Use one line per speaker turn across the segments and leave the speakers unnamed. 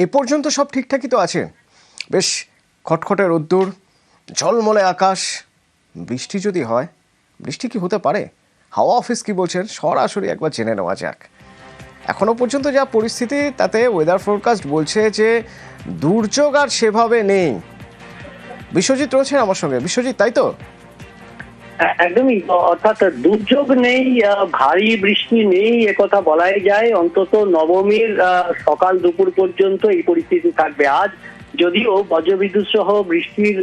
এ পর্যন্ত সব ঠিকঠাকই তো আছে, বেশ খটখটে রোদ্দুর, ঝলমলে আকাশ। বৃষ্টি যদি হয়, বৃষ্টি কি হতে পারে? হাওয়া অফিস কি বলছেন সরাসরি একবার জেনে নেওয়া যাক। এখনো পর্যন্ত যা পরিস্থিতি তাতে ওয়েদার ফোরকাস্ট বলছে যে দুর্যোগ আর সেভাবে নেই। বিশ্বজিৎ রয়েছেন আমার সঙ্গে। বিশ্বজিৎ, তাই তো?
একদমই, অর্থাৎ দুর্যোগ নেই, ভারী বৃষ্টি নেই একথা বলাই যায়। অন্তত নবমীর সকাল দুপুর পর্যন্ত এই পরিস্থিতি থাকবে। আজ যদিও বজ্রবিদ্যুৎ সহ বৃষ্টির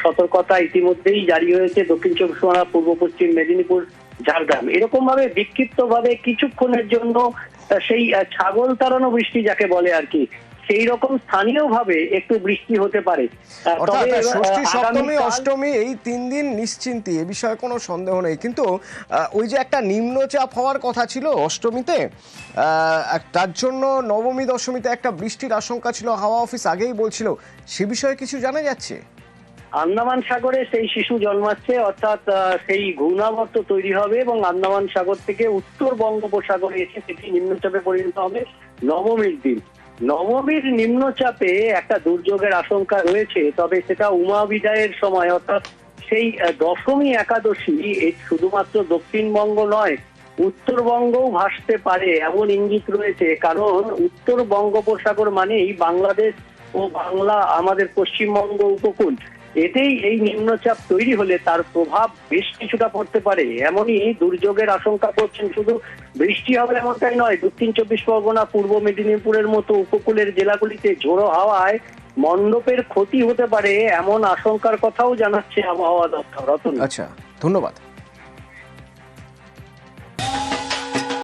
সতর্কতা ইতিমধ্যেই জারি হয়েছে দক্ষিণ চব্বিশ পরগনা, পূর্ব পশ্চিম মেদিনীপুর, ঝাড়গ্রাম। এরকম ভাবে বিক্ষিপ্ত ভাবে কিছুক্ষণের জন্য সেই ছাগল তাড়ানো বৃষ্টি যাকে বলে আর কি, সেই রকম স্থানীয় ভাবে একটু বৃষ্টি হতে পারে।
অর্থাৎ ষষ্ঠী, সপ্তমী,
আগামীকাল
অষ্টমী এই 3 দিন নিশ্চিন্তি, এ বিষয়ে কোনো সন্দেহ নেই। কিন্তু ওই যে একটা নিম্নচাপ হওয়ার কথা ছিল অষ্টমীতে, তার জন্য নবমী দশমীতে একটা বৃষ্টির আশঙ্কা ছিল, হাওয়া অফিস আগেই বলছিল। সে বিষয়ে কিছু জানা যাচ্ছে?
আন্দামান সাগরে সেই শিশু জন্মাচ্ছে, অর্থাৎ সেই ঘূর্ণাবর্ত তৈরি হবে এবং আন্দামান সাগর থেকে উত্তর বঙ্গোপসাগরে এসে সেটি নিম্নচাপে পরিণত হবে নবমীর দিন। নবমীর নিম্নচাপে একটা দুর্যোগের আশঙ্কা রয়েছে, তবে সেটা উমা বিদায়ের সময়, অর্থাৎ সেই দশমী একাদশী। এই শুধুমাত্র দক্ষিণবঙ্গ নয়, উত্তরবঙ্গও ভাসতে পারে এমন ইঙ্গিত রয়েছে। কারণ উত্তর বঙ্গোপসাগর মানেই বাংলাদেশ ও বাংলা, আমাদের পশ্চিমবঙ্গ উপকূল। এতেই এই নিম্নচাপ তৈরি হলে তার প্রভাব বেশ কিছুটা পড়তে পারে, এমনই দুর্যোগের আশঙ্কা করছেন। শুধু বৃষ্টি হবে এমনটাই নয়, দক্ষিণ চব্বিশ পরগনা, পূর্ব মেদিনীপুরের মতো উপকূলের জেলাগুলিতে ঝোড়ো হাওয়ায় মণ্ডপের ক্ষতি হতে পারে এমন আশঙ্কার কথাও জানাচ্ছে আবহাওয়া দপ্তর।
আচ্ছা, ধন্যবাদ।